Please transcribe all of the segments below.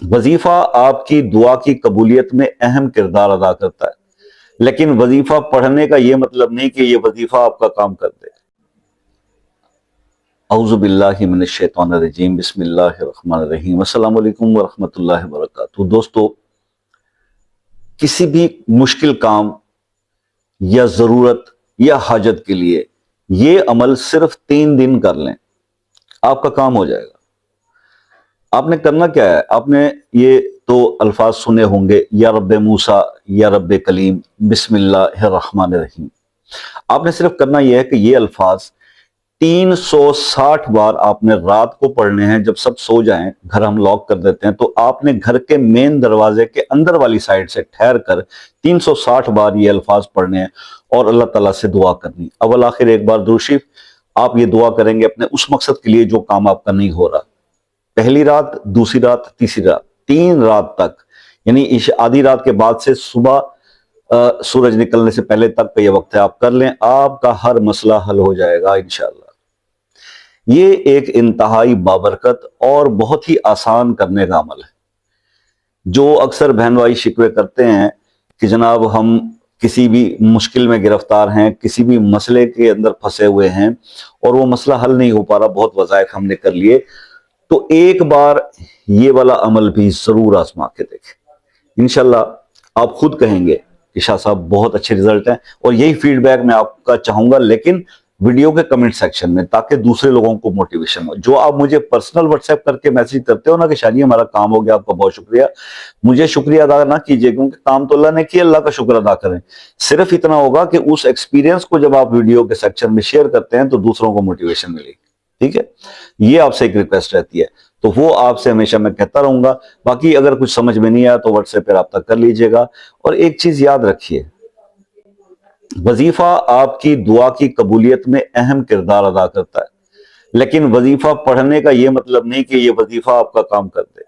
वजीफा आपकी दुआ की कबूलियत में अहम किरदार अदा करता है, लेकिन वजीफा पढ़ने का यह मतलब नहीं कि यह वजीफा आपका काम कर दे। औज़ु बिल्लाहि मिनश शैतानिर रजीम, बिस्मिल्लाहिर रहमानिर रहीम, अस्सलामु अलैकुम व रहमतुल्लाहि व बरकातुहू। दोस्तों, किसी भी मुश्किल काम या जरूरत या हाजत के लिए ये अमल सिर्फ 3 दिन कर लें, आपका काम हो जाएगा। आपने करना क्या है? आपने ये तो अल्फाज सुने होंगे, या रब्बे मूसा, या रब्बे कलीम, बिस्मिल्लाहिर रहमानिर रहीम। आपने सिर्फ करना यह है कि ये अल्फाज 360 बार आपने रात को पढ़ने हैं। जब सब सो जाएं, घर हम लॉक कर देते हैं, तो आपने घर के मेन दरवाजे के अंदर वाली साइड से ठहर कर 360 बार ये अल्फाज पढ़ने हैं और अल्लाह ताला से दुआ करनी। अव्वल आखिर एक बार दुरूद शरीफ आप ये दुआ करेंगे अपने उस मकसद के लिए जो काम आपका नहीं हो रहा। पहली रात, दूसरी रात, तीसरी रात, 3 रात तक, यानी आधी रात के बाद से सुबह सूरज निकलने से पहले तक का ये वक्त है, आप कर लें, आपका हर मसला हल हो जाएगा इंशाअल्लाह। ये एक इंतहाई बाबरकत और बहुत ही आसान करने का अमल है। जो अक्सर बहन भाई शिकवे करते हैं कि जनाब हम किसी भी मुश्किल में गिरफ्तार हैं, किसी भी मसले के अंदर फंसे हुए हैं और वो मसला हल नहीं हो पा रहा, बहुत वज़ाइफ हमने कर लिए, तो एक बार ये वाला अमल भी जरूर आजमा के देखें। इंशाल्लाह आप खुद कहेंगे कि शाह साहब बहुत अच्छे रिजल्ट हैं, और यही फीडबैक मैं आपका चाहूंगा, लेकिन वीडियो के कमेंट सेक्शन में, ताकि दूसरे लोगों को मोटिवेशन हो। जो आप मुझे पर्सनल व्हाट्सएप करके मैसेज करते हो ना कि शाजी हमारा काम हो गया, आपका बहुत शुक्रिया, मुझे शुक्रिया अदा ना कीजिए, क्योंकि काम तो अल्लाह ने किया, अल्लाह का शुक्र अदा करें। सिर्फ इतना होगा कि उस एक्सपीरियंस को जब आप वीडियो के सेक्शन में शेयर करते हैं तो दूसरों को मोटिवेशन मिलेगी। ठीक है, ये आपसे एक रिक्वेस्ट रहती है, तो वो आपसे हमेशा मैं कहता रहूंगा। बाकी अगर कुछ समझ में नहीं आया तो व्हाट्सएप पर रब्ता कर लीजिएगा। और एक चीज याद रखिए, वजीफा आपकी दुआ की कबूलियत में अहम किरदार अदा करता है, लेकिन वजीफा पढ़ने का यह मतलब नहीं कि यह वजीफा आपका काम कर दे।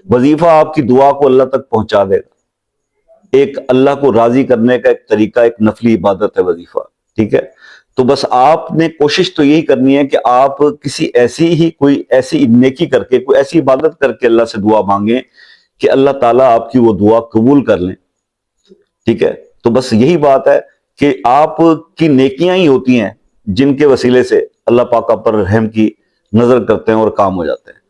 वजीफा आपकी दुआ को अल्लाह तक पहुंचा देगा। एक अल्लाह को राजी करने का एक तरीका, एक नफली इबादत है वजीफा। ठीक है, तो बस आपने कोशिश तो यही करनी है कि आप किसी कोई ऐसी नेकी करके, कोई ऐसी इबादत करके अल्लाह से दुआ मांगे कि अल्लाह ताला आपकी वो दुआ कबूल कर लें। ठीक है, तो बस यही बात है कि आपकी नेकियां ही होती हैं जिनके वसीले से अल्लाह पाक आप पर रहम की नजर करते हैं और काम हो जाते हैं।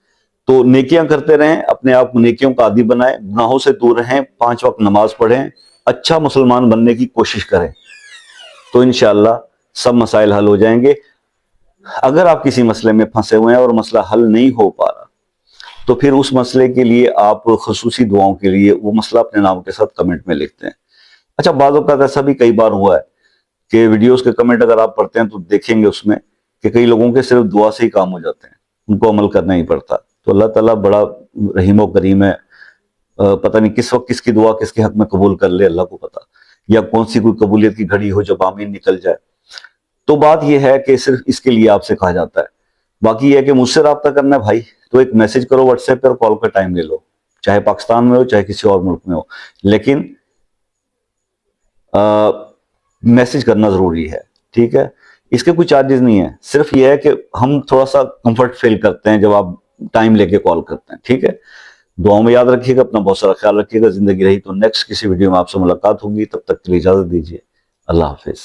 तो नेकियां करते रहें, अपने आप को नेकियों का आदी बनाएं, गुनाहों से दूर रहें, 5 वक्त नमाज पढ़ें, अच्छा मुसलमान बनने की कोशिश करें, तो इंशाअल्लाह सब मसाइल हल हो जाएंगे। अगर आप किसी मसले में फंसे हुए हैं और मसला हल नहीं हो पा रहा, तो फिर उस मसले के लिए आप खुसूसी दुआओं के लिए वो मसला अपने नाम के साथ कमेंट में लिखते हैं। अच्छा, बाज़ औक़ात ऐसा भी कई बार हुआ है कि वीडियोस के कमेंट अगर आप पढ़ते हैं तो देखेंगे उसमें कि कई लोगों के सिर्फ दुआ से ही काम हो जाते हैं, उनको अमल करना ही पड़ता। तो अल्लाह ताला बड़ा रहीम व करीम है। पता नहीं किस वक्त किसकी दुआ किसके हक में कबूल कर ले, अल्लाह को पता, या कौन सी कोई कबूलियत की घड़ी हो जब आमीन निकल जाए। तो बात यह है कि सिर्फ इसके लिए आपसे कहा जाता है। बाकी यह है कि मुझसे रब्ता करना है भाई, तो एक मैसेज करो व्हाट्सएप पर, कॉल का टाइम ले लो, चाहे पाकिस्तान में हो चाहे किसी और मुल्क में हो, लेकिन मैसेज करना जरूरी है। ठीक है, इसके कोई चार्जेस नहीं है, सिर्फ यह है कि हम थोड़ा सा कंफर्ट फील करते हैं जब आप टाइम लेके कॉल करते हैं। ठीक है, दुआओं में याद रखिएगा, अपना बहुत सारा ख्याल रखिएगा। जिंदगी रही तो नेक्स्ट किसी वीडियो में आपसे मुलाकात होगी, तब तक के लिए इजाजत दीजिए। अल्लाह हाफिज।